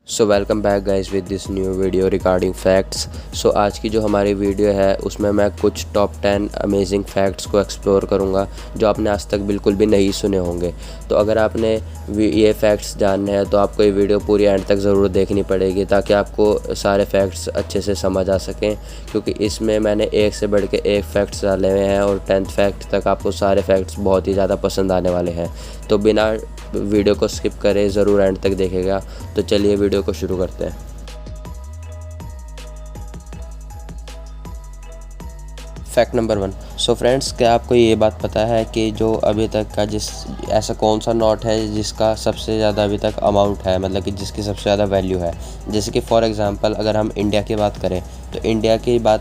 So welcome back guys with this new video regarding facts. So आज की जो हमारी वीडियो है उसमें मैं कुछ टॉप 10 अमेजिंग फैक्ट्स को एक्सप्लोर करूंगा जो आपने आज तक बिल्कुल भी नहीं सुने होंगे। तो अगर आपने ये फैक्ट्स जानने हैं तो आपको ये वीडियो पूरी एंड तक ज़रूर देखनी पड़ेगी ताकि आपको सारे फैक्ट्स अच्छे से समझ आ सकें, क्योंकि इसमें मैंने एक से बढ़ के एक फैक्ट्स डाले हुए हैं और 10th फैक्ट तक आपको सारे फैक्ट्स बहुत ही ज़्यादा पसंद आने वाले हैं। तो बिना वीडियो को स्किप करे ज़रूर एंड तक देखेगा। तो चलिए वीडियो को शुरू करते हैं। Fact number 1। सो फ्रेंड्स, क्या आपको ये बात पता है कि जो अभी तक का ऐसा कौन सा नोट है जिसका सबसे ज़्यादा अभी तक अमाउंट है, मतलब कि जिसकी सबसे ज़्यादा वैल्यू है। जैसे कि फॉर एग्ज़ाम्पल अगर हम इंडिया की बात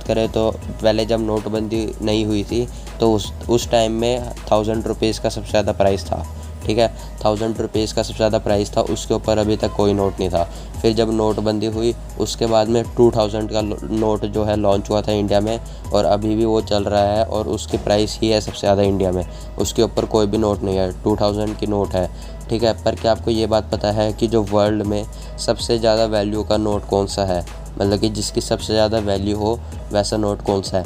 करें तो पहले जब नोटबंदी नहीं हुई थी तो उस टाइम में 1000 रुपीज़ का सबसे ज़्यादा प्राइस था। ठीक है, 1000 रुपीज़ का सबसे ज़्यादा प्राइस था, उसके ऊपर अभी तक कोई नोट नहीं था। फिर जब नोटबंदी हुई उसके बाद में 2000 का नोट जो है लॉन्च हुआ था इंडिया में, और अभी भी वो चल रहा है और उसकी प्राइस ही है सबसे ज़्यादा इंडिया में। उसके ऊपर कोई भी नोट नहीं है, 2000 की नोट है। ठीक है, पर क्या आपको ये बात पता है कि जो वर्ल्ड में सबसे ज़्यादा वैल्यू का नोट कौन सा है, मतलब कि जिसकी सबसे ज़्यादा वैल्यू हो वैसा नोट कौन सा है?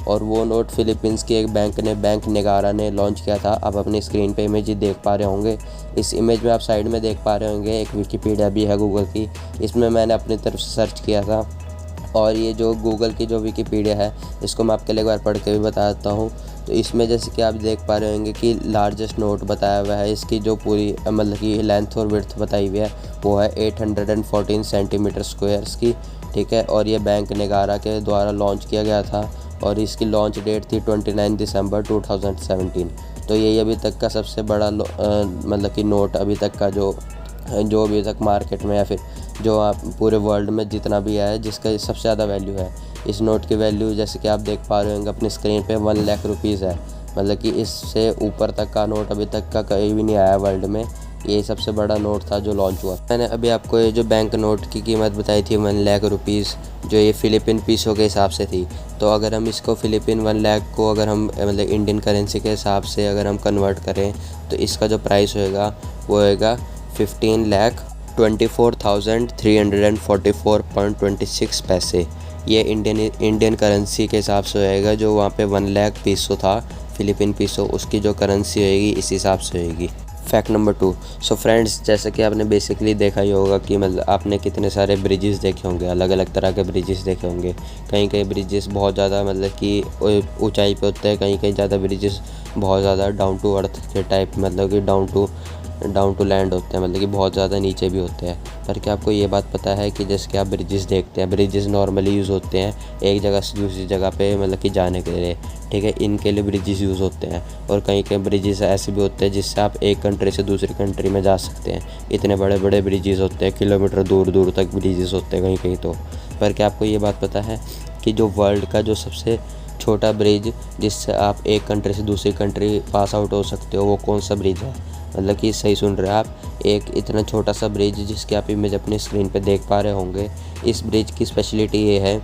और वो नोट फिलीपींस की एक बैंक नेगारा ने लॉन्च किया था। आप अपनी स्क्रीन पे इमेज देख पा रहे होंगे। इस इमेज में आप साइड में देख पा रहे होंगे एक विकिपीडिया भी है गूगल की। इसमें मैंने अपनी तरफ से सर्च किया था, और ये जो गूगल की जो विकिपीडिया है इसको मैं आपके लिए एक बार पढ़ के भी बता देता हूँ। तो इसमें जैसे कि आप देख पा रहे होंगे कि लार्जेस्ट नोट बताया हुआ है, इसकी जो पूरी मतलब कि लेंथ और विड्थ बताई हुई है वो है 814 सेंटीमीटर स्क्वायर्स की। ठीक है, और ये बैंक नेगारा के द्वारा लॉन्च किया गया था और इसकी लॉन्च डेट थी 29 दिसंबर 2017। तो यही अभी तक का सबसे बड़ा मतलब कि नोट अभी तक का जो अभी तक मार्केट में या फिर जो आप पूरे वर्ल्ड में जितना भी है जिसका सबसे ज़्यादा वैल्यू है। इस नोट की वैल्यू जैसे कि आप देख पा रहे होंगे अपनी स्क्रीन पे 1 लाख रुपीज़ है। मतलब कि इससे ऊपर तक का नोट अभी तक का कहीं भी नहीं आया वर्ल्ड में। ये सबसे बड़ा नोट था जो लॉन्च हुआ। मैंने अभी आपको ये जो बैंक नोट की कीमत बताई थी 1 लाख रुपीज़, जो ये फ़िलिपिन पीसों के हिसाब से थी। तो अगर हम इसको फ़िलिपिन 1 लाख को अगर हम मतलब इंडियन करेंसी के हिसाब से अगर हम कन्वर्ट करें तो इसका जो प्राइस होएगा वो होएगा 15,24,344.26 पैसे। ये इंडियन करेंसी के हिसाब से होएगा, जो वहाँ पे 1 लाख पीसो था फ़िलिपिन पीसो, उसकी जो करेंसी होएगी इस हिसाब से होएगी। Fact number 2। सो फ्रेंड्स, जैसे कि आपने बेसिकली देखा ही होगा कि मतलब आपने कितने सारे ब्रिजेस देखे होंगे, अलग अलग तरह के ब्रिजेस देखे होंगे। कहीं ब्रिजेस बहुत ज़्यादा मतलब कि ऊंचाई पे होते हैं, कहीं ज़्यादा ब्रिजेस बहुत ज़्यादा डाउन टू अर्थ के टाइप, मतलब कि डाउन टू लैंड होते हैं, मतलब कि बहुत ज़्यादा नीचे भी होते हैं। पर क्या आपको ये बात पता है कि जैसे कि आप ब्रिजेस देखते हैं, ब्रिजेस नॉर्मली यूज़ होते हैं एक जगह से दूसरी जगह पे मतलब कि जाने के लिए। ठीक है, इनके लिए ब्रिजेस यूज़ होते हैं, और कहीं ब्रिजेस ऐसे भी होते हैं जिससे आप एक कंट्री से दूसरी कंट्री में जा सकते हैं। इतने बड़े बड़े ब्रिजेस होते हैं, किलोमीटर दूर दूर तक ब्रिजेस होते हैं कहीं तो। पर क्या आपको ये बात पता है कि जो वर्ल्ड का जो सबसे छोटा ब्रिज जिससे आप एक कंट्री से दूसरी कंट्री पास आउट हो सकते हो वो कौन सा ब्रिज है? मतलब कि सही सुन रहे हैं आप, एक इतना छोटा सा ब्रिज जिसकी आप इमेज अपनी स्क्रीन पे देख पा रहे होंगे। इस ब्रिज की स्पेशलिटी ये है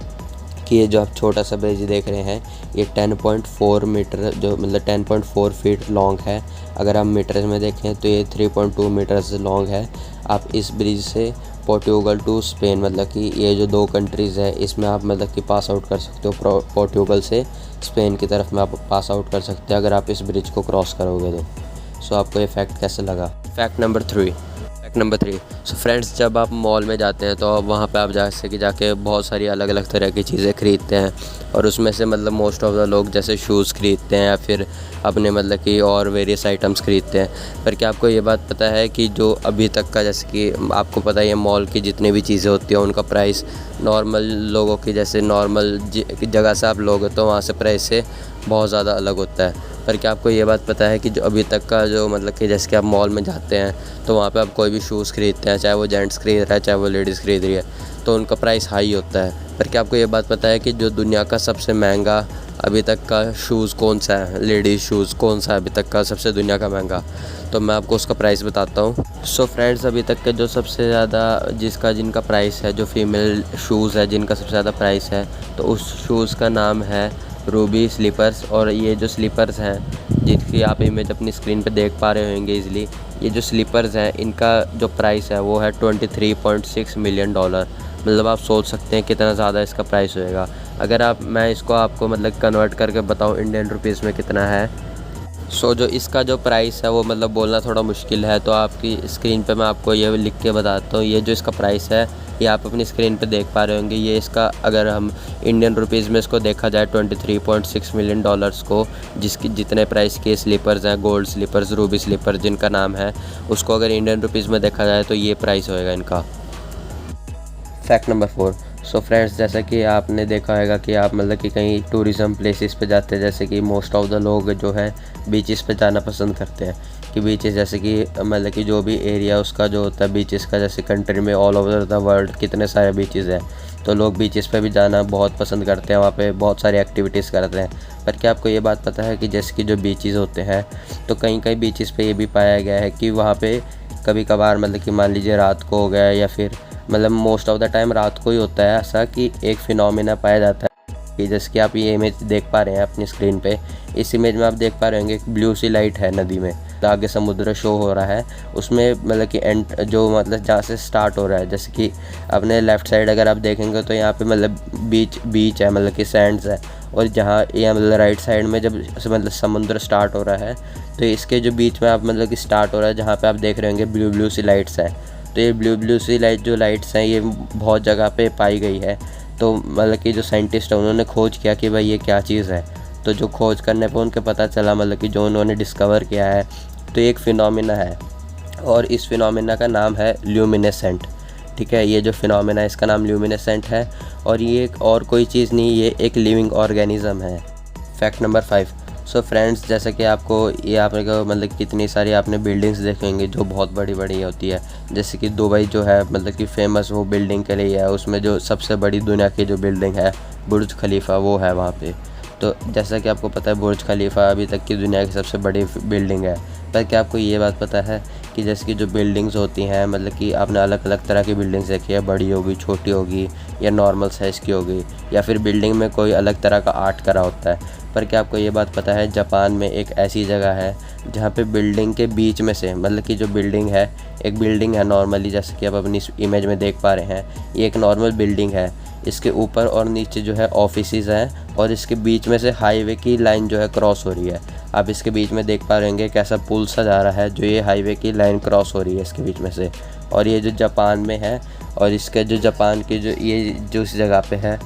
कि ये जो आप छोटा सा ब्रिज देख रहे हैं ये 10.4 मीटर जो मतलब 10.4 फीट लॉन्ग है। अगर हम मीटर्स में देखें तो ये 3.2 मीटर्स लॉन्ग है। आप इस ब्रिज से पोर्टुगल टू स्पेन, मतलब कि ये जो 2 कंट्रीज़ है इसमें आप मतलब कि पास आउट कर सकते हो। पोर्टुगल से स्पेन की तरफ में आप पास आउट कर सकते हैं अगर आप इस ब्रिज को क्रॉस करोगे तो। सो आपको ये फैक्ट कैसे लगा? Fact number 3। सो फ्रेंड्स, जब आप मॉल में जाते हैं तो वहाँ पे आप जाके बहुत सारी अलग अलग तरह की चीज़ें ख़रीदते हैं, और उसमें से मतलब मोस्ट ऑफ द लोग जैसे शूज़ ख़रीदते हैं या फिर अपने मतलब कि और वेरियस आइटम्स ख़रीदते हैं। पर क्या आपको ये बात पता है कि जो अभी तक का, जैसे कि आपको पता ही है मॉल की जितनी भी चीज़ें होती हैं उनका प्राइस नॉर्मल लोगों की, जैसे नॉर्मल जगह से आप लोग तो वहाँ से प्राइस से बहुत ज़्यादा अलग होता है। पर क्या आपको ये बात पता है कि जो अभी तक का जो मतलब कि जैसे कि आप मॉल में जाते हैं तो वहाँ पे आप कोई भी शूज़ ख़रीदते हैं, चाहे वो जेंट्स ख़रीद रहा है चाहे वो लेडीज़ ख़रीद रही है, तो उनका प्राइस हाई होता है। पर क्या आपको ये बात पता है कि जो दुनिया का सबसे महंगा अभी तक का शूज़ कौन सा है? लेडीज़ शूज़ कौन सा है अभी तक का सबसे दुनिया का महंगा? तो मैं आपको उसका प्राइस बताता हूँ। सो फ्रेंड्स, अभी तक के जो सबसे ज़्यादा जिनका प्राइस है, जो फीमेल शूज़ है जिनका सबसे ज़्यादा प्राइस है, तो उस शूज़ का नाम है रूबी स्लीपर्स। और ये जो स्लीपर्स हैं कि आप इमेज अपनी स्क्रीन पे देख पा रहे होंगे इजीली, ये जो स्लीपर्स हैं इनका जो प्राइस है वो है $23.6 मिलियन। मतलब आप सोच सकते हैं कितना ज़्यादा इसका प्राइस होएगा। अगर मैं इसको आपको मतलब कन्वर्ट करके बताऊँ इंडियन रुपीज़ में कितना है, जो इसका जो प्राइस है वो मतलब बोलना थोड़ा मुश्किल है, तो आपकी स्क्रीन पे मैं आपको ये लिख के बताता हूँ। ये जो इसका प्राइस है ये आप अपनी स्क्रीन पे देख पा रहे होंगे। ये इसका अगर हम इंडियन रुपीज़ में इसको देखा जाए $23.6 मिलियन को, जिसकी जितने प्राइस के स्लीपर्स हैं, गोल्ड स्लीपर्स, रूबी स्लीपर जिनका नाम है, उसको अगर इंडियन रुपीज़ में देखा जाए तो ये प्राइस होएगा इनका। Fact number 4। फ्रेंड्स, जैसा कि आपने देखा होगा कि आप मतलब कि कहीं टूरिज़म प्लेसेस पे जाते हैं, जैसे कि मोस्ट ऑफ द लोग जो है बीचेस पे जाना पसंद करते हैं। कि बीचेस जैसे कि मतलब कि जो भी एरिया उसका जो होता है बीचेस का, जैसे कंट्री में ऑल ओवर द वर्ल्ड कितने सारे बीचेस हैं, तो लोग बीचेस पे भी जाना बहुत पसंद करते हैं, वहाँ पे बहुत सारी एक्टिविटीज़ करते हैं। पर क्या आपको ये बात पता है कि जैसे कि जो बीचेस होते हैं, तो कहीं कहीं बीचेस पे ये भी पाया गया है कि वहाँ पे कभी कभार मतलब कि मान लीजिए रात को हो गया या फिर मतलब मोस्ट ऑफ द टाइम रात को ही होता है ऐसा कि एक फिनोमेना पाया जाता है कि जैसे कि आप ये इमेज देख पा रहे हैं अपनी स्क्रीन पे। इस इमेज में आप देख पा रहे होंगे एक ब्लू सी लाइट है नदी में, आगे समुद्र शो हो रहा है उसमें, मतलब कि एंड जो मतलब जहाँ से स्टार्ट हो रहा है, जैसे कि अपने लेफ़्ट साइड अगर आप देखेंगे तो यहाँ पे मतलब बीच है, मतलब कि सैंड्स है, और जहाँ या मतलब राइट साइड में जब मतलब समुद्र स्टार्ट हो रहा है तो इसके जो बीच में आप मतलब कि स्टार्ट हो रहा है जहाँ पे आप देख रहे होंगे ब्लू सी लाइट्स है। तो ये ब्लू सी लाइट्स हैं ये बहुत जगह पे पाई गई है। तो मतलब कि जो साइंटिस्ट है उन्होंने खोज किया कि भाई ये क्या चीज़ है, तो जो खोज करने पे उनके पता चला मतलब कि जो उन्होंने डिस्कवर किया है तो एक फिनोमेना है, और इस फिनोमेना का नाम है ल्यूमिनेसेंट। ठीक है, ये जो फिनोमेना है इसका नाम ल्यूमिनेसेंट है, और ये एक और कोई चीज़ नहीं, ये एक लिविंग ऑर्गेनिज्म है। Fact number 5। फ्रेंड्स, जैसे कि आपको ये आपने को मतलब कितनी सारी आपने बिल्डिंग्स देखेंगे जो बहुत बड़ी बड़ी होती है, जैसे कि दुबई जो है मतलब कि फ़ेमस वो बिल्डिंग के लिए है, उसमें जो सबसे बड़ी दुनिया की जो बिल्डिंग है बुर्ज खलीफा वो है वहाँ पे। तो जैसा कि आपको पता है बुर्ज खलीफा अभी तक की दुनिया की सबसे बड़ी बिल्डिंग है। पर क्या आपको ये बात पता है कि जैसे कि जो बिल्डिंग्स होती हैं मतलब कि आपने अलग अलग तरह की बिल्डिंग्स देखी है, बड़ी होगी, छोटी होगी, या नॉर्मल साइज़ की होगी, या फिर बिल्डिंग में कोई अलग तरह का आर्ट करा होता है। पर क्या आपको ये बात पता है जापान में एक ऐसी जगह है जहाँ पे बिल्डिंग के बीच में से मतलब कि जो बिल्डिंग है, एक बिल्डिंग है नॉर्मली, जैसे कि आप अपनी इमेज में देख पा रहे हैं, ये एक नॉर्मल बिल्डिंग है, इसके ऊपर और नीचे जो है ऑफिसेज हैं, और इसके बीच में से हाईवे की लाइन जो है क्रॉस हो रही है। आप इसके बीच में देख पा रहे होंगे कैसा पुल सा जा रहा है, जो ये हाईवे की लाइन क्रॉस हो रही है इसके बीच में से, और ये जो जापान में है, और इसके जो जापान की जो ये जो इस जगह पे है,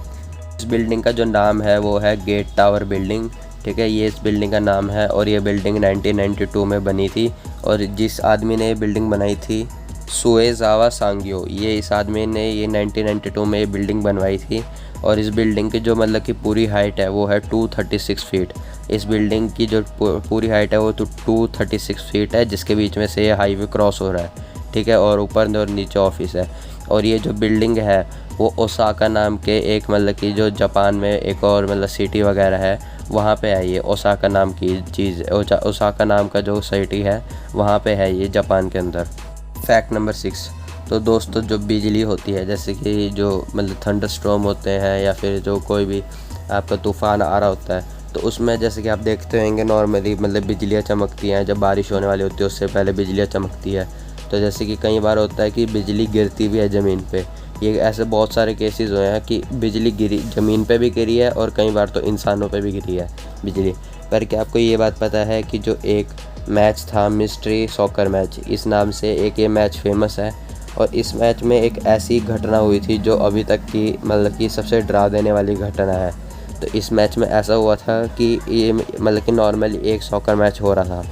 इस बिल्डिंग का जो नाम है वो है गेट टावर बिल्डिंग। ठीक है, ये इस बिल्डिंग का नाम है, और ये बिल्डिंग 1992 में बनी थी, और जिस आदमी ने ये बिल्डिंग बनाई थी सुएजावा सांग्यो, ये इस आदमी ने ये 1992 में ये बिल्डिंग बनवाई थी। और इस बिल्डिंग की जो मतलब कि पूरी हाइट है वो है 236 फीट। इस बिल्डिंग की जो पूरी हाइट है वो 236 फीट है, जिसके बीच में से ये हाईवे क्रॉस हो रहा है। ठीक है, और ऊपर और नीचे ऑफिस है। और ये जो बिल्डिंग है वो ओसाका नाम के एक मतलब कि जो जापान में एक और मतलब सिटी वगैरह है वहाँ पे है, ये ओसाका नाम की चीज़, ओसाका नाम का जो सिटी है वहाँ पे है ये जापान के अंदर। Fact number 6। तो दोस्तों, जो बिजली होती है, जैसे कि जो मतलब थंडर स्टॉर्म होते हैं या फिर जो कोई भी आपका तूफ़ान आ रहा होता है, तो उसमें जैसे कि आप देखते होंगे नॉर्मली मतलब बिजलियाँ चमकती हैं, जब बारिश होने वाली होती है उससे पहले बिजलियाँ चमकती है। तो जैसे कि कई बार होता है कि बिजली गिरती भी है ज़मीन पे। ये ऐसे बहुत सारे केसेस हुए हैं कि बिजली गिरी, ज़मीन पे भी गिरी है, और कई बार तो इंसानों पे भी गिरी है बिजली। पर क्या आपको ये बात पता है कि जो एक मैच था मिस्ट्री सॉकर मैच, इस नाम से एक ये मैच फेमस है, और इस मैच में एक ऐसी घटना हुई थी जो अभी तक की मतलब कि सबसे डरा देने वाली घटना है। तो इस मैच में ऐसा हुआ था कि ये मतलब कि नॉर्मली एक सॉकर मैच हो रहा था,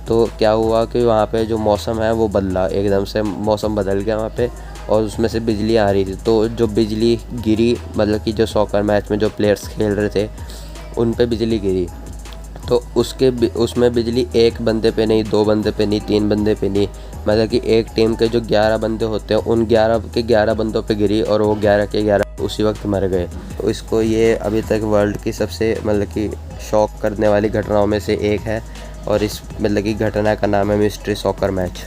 तो क्या हुआ कि वहाँ पे जो मौसम है वो बदला, एकदम से मौसम बदल गया वहाँ पे, और उसमें से बिजली आ रही थी। तो जो बिजली गिरी मतलब कि जो सॉकर मैच में जो प्लेयर्स खेल रहे थे उन पे बिजली गिरी, तो उसमें बिजली एक बंदे पे नहीं, 2 बंदे पे नहीं, 3 बंदे पे नहीं, मतलब कि एक टीम के जो 11 बंदे होते हैं उन 11 के 11 बंदों पे गिरी, और वो 11 के 11 उसी वक्त मर गए। तो इसको ये अभी तक वर्ल्ड की सबसे मतलब कि शॉक करने वाली घटनाओं में से एक है, और इस मतलब की घटना का नाम है mystery soccer match.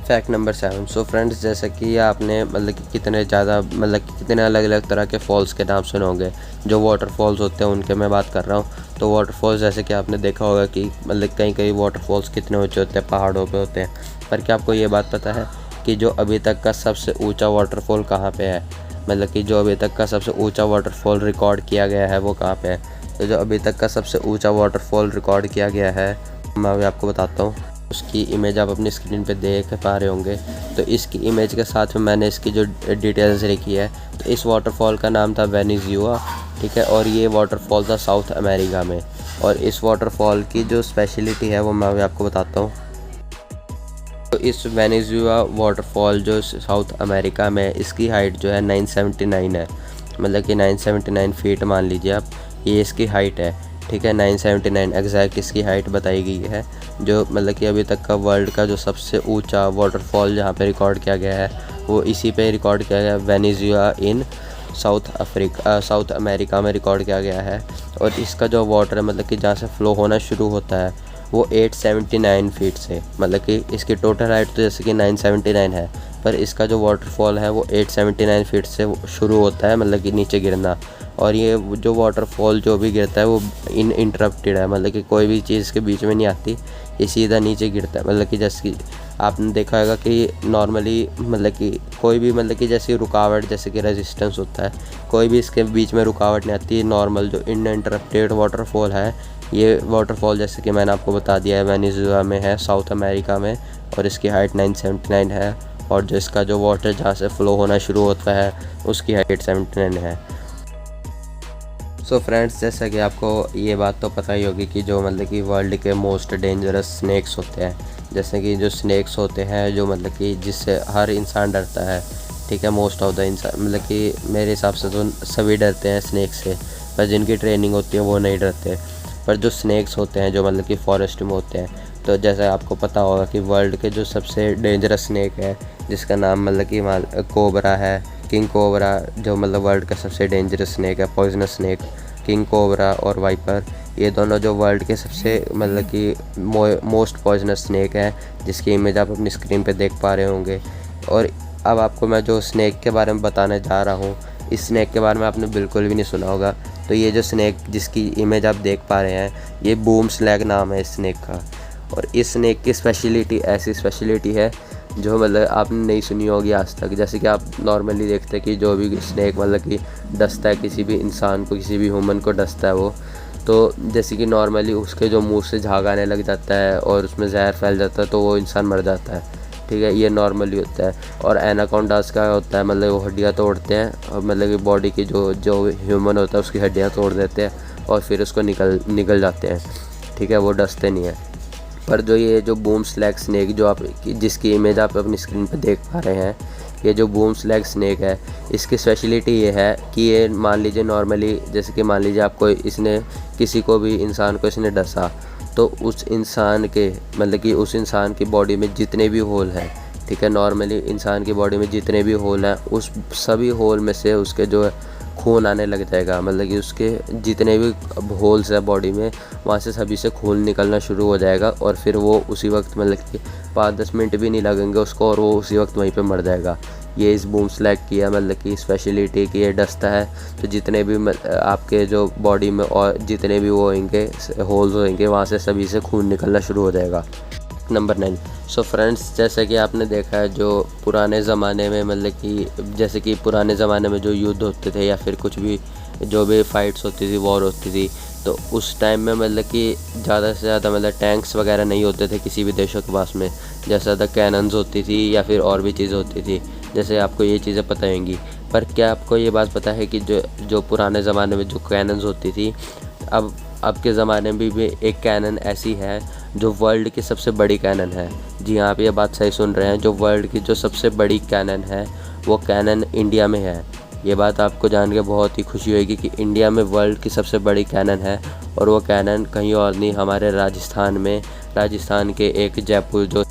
Fact number 7। So friends, जैसा कि आपने मतलब कि कितने अलग अलग तरह के फॉल्स के नाम सुने होंगे। जो वाटरफॉल्स होते हैं उनके मैं बात कर रहा हूँ। तो वाटरफॉल्स जैसे कि आपने देखा होगा कि मतलब कई कई वाटरफॉल्स कितने ऊंचे होते हैं, पहाड़ों पे होते हैं। पर क्या आपको ये बात पता है कि जो अभी तक का सबसे ऊँचा वाटरफॉल कहाँ पर है? मतलब कि जो अभी तक का सबसे ऊँचा वाटरफॉल रिकॉर्ड किया गया है वो कहाँ पर है? तो जो अभी तक का सबसे ऊँचा वाटरफॉल रिकॉर्ड किया गया है मैं अभी आपको बताता हूँ। उसकी इमेज आप अपनी स्क्रीन पे देख पा रहे होंगे। तो इसकी इमेज के साथ में मैंने इसकी जो डिटेल्स लिखी है, तो इस वाटरफॉल का नाम था वेनेजुआ, ठीक है। और ये वाटरफॉल था साउथ अमेरिका में। और इस वाटरफॉल की जो स्पेशलिटी है वो मैं अभी आपको बताता हूँ। तो इस वेनेजुआ वाटरफॉल जो साउथ अमेरिका में, इसकी हाइट जो है 979 है। मतलब कि 979 फीट मान लीजिए आप, ये इसकी हाइट है, ठीक है। 979 एग्जैक्ट इसकी हाइट बताई गई है। जो मतलब कि अभी तक का वर्ल्ड का जो सबसे ऊंचा वाटरफॉल जहाँ पे रिकॉर्ड किया गया है वो इसी पे रिकॉर्ड किया गया है, वेनेजुआ इन साउथ अमेरिका में रिकॉर्ड किया गया है। और इसका जो वाटर है मतलब कि जहाँ से फ़्लो होना शुरू होता है वो 879 फीट से, मतलब कि इसकी टोटल हाइट तो जैसे कि 979 है, पर इसका जो वाटरफॉल है वो 879 फीट से शुरू होता है, मतलब कि नीचे गिरना। और ये जो वाटरफॉल जो भी गिरता है वो इंटरप्टेड है, मतलब कि कोई भी चीज़ के बीच में नहीं आती, ये सीधा नीचे गिरता है। मतलब कि जैसे कि आपने देखा होगा कि नॉर्मली मतलब कि कोई भी मतलब कि जैसी रुकावट, जैसे कि रेजिस्टेंस होता है, कोई भी इसके बीच में रुकावट नहीं आती। नॉर्मल जो अनइंटरप्टेड वाटरफॉल है, ये वाटरफॉल जैसे कि मैंने आपको बता दिया है वेनेजुएला में है, साउथ अमेरिका में, और इसकी हाइट 979 है। और जो इसका जो वाटर जहाँ से फ़्लो होना शुरू होता है उसकी हाइट 79 है। सो फ्रेंड्स, जैसा कि आपको ये बात तो पता ही होगी कि जो मतलब कि वर्ल्ड के मोस्ट डेंजरस स्नैक्स होते हैं, जैसे कि जो स्नैक्स होते हैं जो मतलब कि जिससे हर इंसान डरता है, ठीक है। मोस्ट ऑफ द इंसान मतलब कि मेरे हिसाब से तो सभी डरते हैं स्नैक से, पर जिनकी ट्रेनिंग होती है वो नहीं डरते। पर जो स्नैक्स होते हैं जो मतलब कि फॉरेस्ट में होते हैं, तो जैसे आपको पता होगा कि वर्ल्ड के जो सबसे डेंजरस स्नैक है जिसका नाम मतलब कि कोबरा है, किंग कोबरा, जो मतलब वर्ल्ड का सबसे डेंजरस स्नैक है, पॉइजनस स्नैक। किंग कोबरा और वाइपर, ये दोनों जो वर्ल्ड के सबसे मतलब कि मोस्ट पॉइजनस स्नैक है, जिसकी इमेज आप अपनी स्क्रीन पे देख पा रहे होंगे। और अब आपको मैं जो स्नैक के बारे में बताने जा रहा हूँ, इस स्नैक के बारे में आपने बिल्कुल भी नहीं सुना होगा। तो ये जो स्नैक जिसकी इमेज आप देख पा रहे हैं, ये बूम स्लैग नाम है इस स्नैक का। और इस स्नैक की स्पेशलिटी ऐसी स्पेशलिटी है जो मतलब आपने नहीं सुनी होगी आज तक। जैसे कि आप नॉर्मली देखते हैं कि जो भी स्नैक मतलब कि डसता है किसी भी इंसान को, किसी भी ह्यूमन को डसता है वो, तो जैसे कि नॉर्मली उसके जो मुंह से झाग आने लग जाता है और उसमें जहर फैल जाता है तो वो इंसान मर जाता है, ठीक है। ये नॉर्मली होता है। और एनाकोंडास का होता है मतलब वो हड्डियाँ तोड़ते हैं, और मतलब कि बॉडी की जो ह्यूमन होता है उसकी हड्डियाँ तोड़ देते हैं और फिर उसको निकल जाते हैं, ठीक है। वो डसते नहीं है। पर जो ये जो बूम स्लैग स्नैक जो आप जिसकी इमेज आप अपनी स्क्रीन पर देख पा रहे हैं, ये जो बूम स्लैग स्नैक है, इसकी स्पेशलिटी ये है कि ये मान लीजिए नॉर्मली जैसे कि मान लीजिए आपको इसने किसी को भी इंसान को इसने डसा, तो उस इंसान के मतलब कि उस इंसान की बॉडी में जितने भी होल हैं, ठीक है, नॉर्मली इंसान की बॉडी में जितने भी होल हैं उस सभी होल में से उसके जो खून आने लग जाएगा। मतलब कि उसके जितने भी होल्स है बॉडी में, वहाँ से सभी से खून निकलना शुरू हो जाएगा। और फिर वो उसी वक्त मतलब कि 5-10 मिनट भी नहीं लगेंगे उसको और वो उसी वक्त वहीं पे मर जाएगा। ये इस बूम स्लैग की है मतलब कि स्पेशलिटी कि ये डसता है तो जितने भी आपके जो बॉडी में और जितने भी वो होंगे होल्स होंगे वहाँ से सभी से खून निकलना शुरू हो जाएगा। नंबर 9। सो फ्रेंड्स, जैसे कि आपने देखा है जो पुराने ज़माने में मतलब कि जैसे कि पुराने ज़माने में जो युद्ध होते थे या फिर कुछ भी जो भी फाइट्स होती थी, वॉर होती थी, तो उस टाइम में मतलब कि ज़्यादा से ज़्यादा मतलब टैंक्स वगैरह नहीं होते थे किसी भी देशों के पास में। जैसे ज़्यादा कैनन्स होती थी या फिर और भी चीज़ें होती थी, जैसे आपको ये चीज़ें पता होंगी। पर क्या आपको ये बात पता है कि जो पुराने ज़माने में जो कैनन्स होती थी, अब के ज़माने में भी एक कैनन ऐसी है जो वर्ल्ड की सबसे बड़ी कैनन है। जी हाँ, आप ये बात सही सुन रहे हैं, जो वर्ल्ड की जो सबसे बड़ी कैनन है वो कैनन इंडिया में है। ये बात आपको जान के बहुत ही खुशी होगी कि इंडिया में वर्ल्ड की सबसे बड़ी कैनन है, और वो कैनन कहीं और नहीं हमारे राजस्थान में, राजस्थान के एक जयपुर जो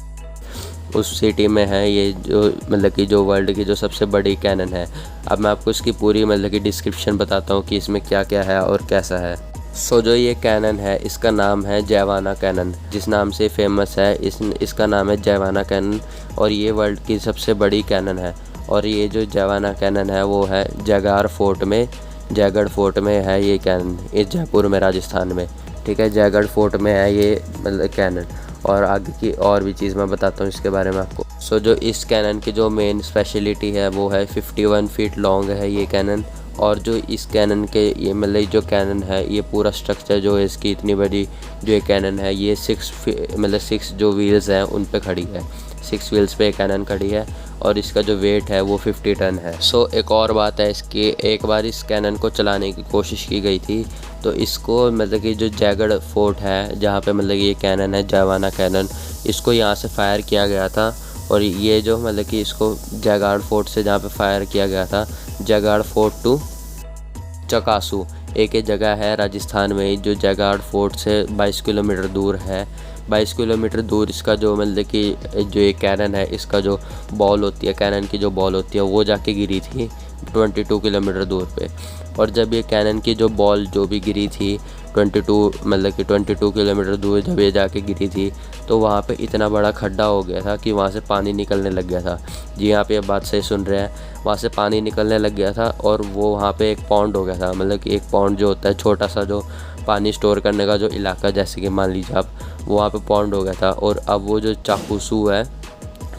उस सिटी में है, ये जो मतलब कि जो वर्ल्ड की जो सबसे बड़ी कैनन है। अब मैं आपको इसकी पूरी मतलब कि डिस्क्रिप्शन बताता हूँ कि इसमें क्या क्या है और कैसा है। सो जो ये कैनन है इसका नाम है जैवाना कैनन, जिस नाम से फेमस है इसका नाम है जैवाना कैनन, और ये वर्ल्ड की सबसे बड़ी कैनन है। और ये जो जैवाना कैनन है वो है जयगढ़ फोर्ट में है ये कैनन, इस जयपुर में राजस्थान में। ठीक है, जयगढ़ फोर्ट में है ये मतलब कैनन। और आगे की और भी चीज़ मैं बताता हूँ इसके बारे में आपको। सो जो इस कैनन की जो मेन स्पेशलिटी है वो है 51 फीट लॉन्ग है ये कैनन। और जो इस कैनन के ये मतलब जो कैनन है ये पूरा स्ट्रक्चर जो है इसकी इतनी बड़ी जो ये कैनन है ये 6 जो व्हील्स हैं उन पे खड़ी है, 6 व्हील्स पे कैनन खड़ी है। और इसका जो वेट है वो 50 टन है। सो एक और बात है इसकी, एक बार इस कैनन को चलाने की कोशिश की गई थी, तो इसको मतलब कि जो जयगढ़ फोर्ट है जहाँ पे मतलब ये कैनन है जैवाना कैनन, इसको यहाँ से फायर किया गया था। और ये जो मतलब कि इसको जयगढ़ फोर्ट से जहाँ पे फायर किया गया था, जयगढ़ फोर्ट टू चकासू एक जगह है राजस्थान में जो जयगढ़ फोर्ट से 22 किलोमीटर दूर है। 22 किलोमीटर दूर इसका जो मतलब कि जो ये कैनन है इसका जो बॉल होती है, कैनन की जो बॉल होती है वो जाके गिरी थी 22 किलोमीटर दूर पे। और जब ये कैनन की जो बॉल जो भी गिरी थी 22 किलोमीटर दूर जब ये जाके गिरी थी, तो वहाँ पे इतना बड़ा खड्डा हो गया था कि वहाँ से पानी निकलने लग गया था। जी यहाँ पे ये बात सही सुन रहे हैं, वहाँ से पानी निकलने लग गया था। और वो वहाँ पे एक पॉन्ड हो गया था, मतलब कि एक पॉन्ड जो होता है छोटा सा जो पानी स्टोर करने का जो इलाका, जैसे कि मान लीजिए आप, वहाँ पे पॉन्ड हो गया था। और अब वो जो चाकूसू है,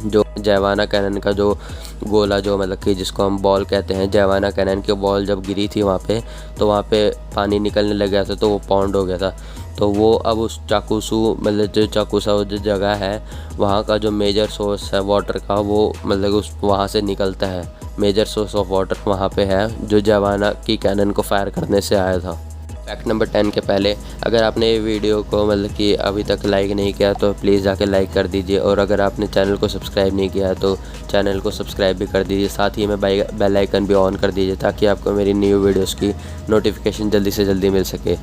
जो जैवाना कैनन का जो गोला जो मतलब कि जिसको हम बॉल कहते हैं, जैवाना कैनन की बॉल जब गिरी थी वहाँ पे, तो वहाँ पे पानी निकलने लग गया था, तो वो पॉन्ड हो गया था। तो वो अब उस चाकूसू मतलब जो चाकूसा जो जगह है वहाँ का जो मेजर सोर्स है वाटर का, वो मतलब उस वहाँ से निकलता है। मेजर सोर्स ऑफ वाटर वहाँ पे है जो जैवाना की कैनन को फायर करने से आया था। फैक्ट नंबर 10 के पहले, अगर आपने ये वीडियो को मतलब कि अभी तक लाइक नहीं किया तो प्लीज़ जाके लाइक कर दीजिए। और अगर आपने चैनल को सब्सक्राइब नहीं किया तो चैनल को सब्सक्राइब भी कर दीजिए। साथ ही में बेल आइकन भी ऑन कर दीजिए ताकि आपको मेरी न्यू वीडियोस की नोटिफिकेशन जल्दी से जल्दी मिल सके।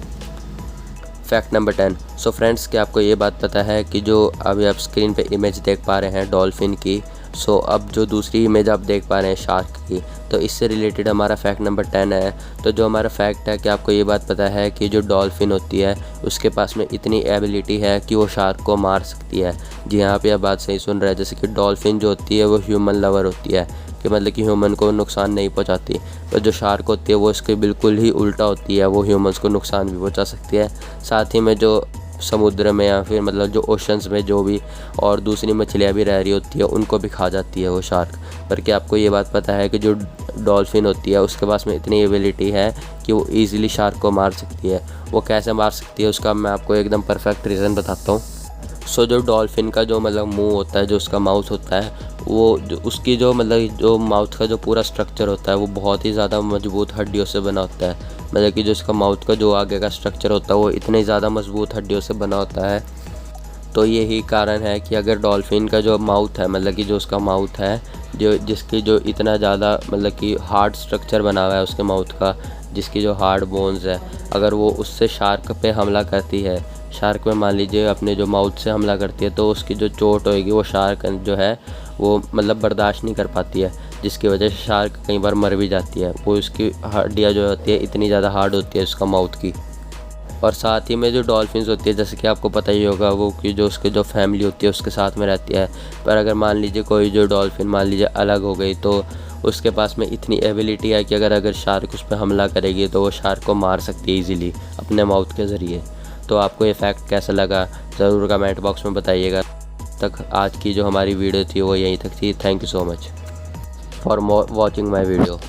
Fact number 10। सो फ्रेंड्स, क्या आपको ये बात पता है कि जो अभी आप स्क्रीन पे इमेज देख पा रहे हैं डॉल्फिन की, सो अब जो दूसरी इमेज आप देख पा रहे हैं शार्क की, तो इससे रिलेटेड हमारा फैक्ट नंबर 10 है। तो जो हमारा फैक्ट है कि आपको ये बात पता है कि जो डॉल्फिन होती है उसके पास में इतनी एबिलिटी है कि वो शार्क को मार सकती है। जी यहाँ पे आप बात सही सुन रहे हैं, जैसे कि डॉल्फिन जो होती है वो ह्यूमन लवर होती है, कि मतलब कि ह्यूमन को नुकसान नहीं पहुंचाती। पर जो शार्क होती है वो इसके बिल्कुल ही उल्टा होती है, वो ह्यूमंस को नुकसान भी पहुंचा सकती है। साथ ही में जो समुद्र में या फिर मतलब जो ओशंस में जो भी और दूसरी मछलियाँ भी रह रही होती है उनको भी खा जाती है वो शार्क। पर क्या आपको ये बात पता है कि जो डॉल्फिन होती है उसके पास में इतनी एबिलिटी है कि वो ईज़िली शार्क को मार सकती है। वो कैसे मार सकती है उसका मैं आपको एकदम परफेक्ट रीज़न बताता हूँ। सो जो डॉल्फिन का जो मतलब मुंह होता है, जो उसका माउथ होता है, वो जो उसकी जो मतलब जो माउथ का जो पूरा स्ट्रक्चर होता है वो बहुत ही ज़्यादा मजबूत हड्डियों से बना होता है। मतलब कि जो इसका माउथ का जो आगे का स्ट्रक्चर होता है वो इतने ज़्यादा मजबूत हड्डियों से बना होता है। तो यही कारण है कि अगर डॉल्फिन का जो माउथ है, मतलब कि जो उसका माउथ है, जो जिसकी जो इतना ज़्यादा मतलब कि हार्ड स्ट्रक्चर बना हुआ है उसके माउथ का, जिसकी जो हार्ड बोन्स है, अगर वो उससे शार्क पे हमला करती है, शार्क में मान लीजिए अपने जो माउथ से हमला करती है, तो उसकी जो चोट होएगी वो शार्क जो है वो मतलब बर्दाश्त नहीं कर पाती है, जिसकी वजह से शार्क कई बार मर भी जाती है। वो उसकी हड्डियाँ जो होती है इतनी ज़्यादा हार्ड होती है उसका माउथ की। और साथ ही में जो डॉल्फिन्स होती है, जैसे कि आपको पता ही होगा, वो कि जो उसके जो फैमिली होती है उसके साथ में रहती है। पर अगर मान लीजिए कोई जो डॉल्फिन मान लीजिए अलग हो गई, तो उसके पास में इतनी एबिलिटी है कि अगर शार्क उस पर हमला करेगी तो वो शार्क को मार सकती है ईज़िली अपने माउथ के ज़रिए। तो आपको ये फैक्ट कैसा लगा ज़रूर कमेंट बॉक्स में बताइएगा। तक आज की जो हमारी वीडियो थी वो यहीं तक थी। Thank you so much for watching my video.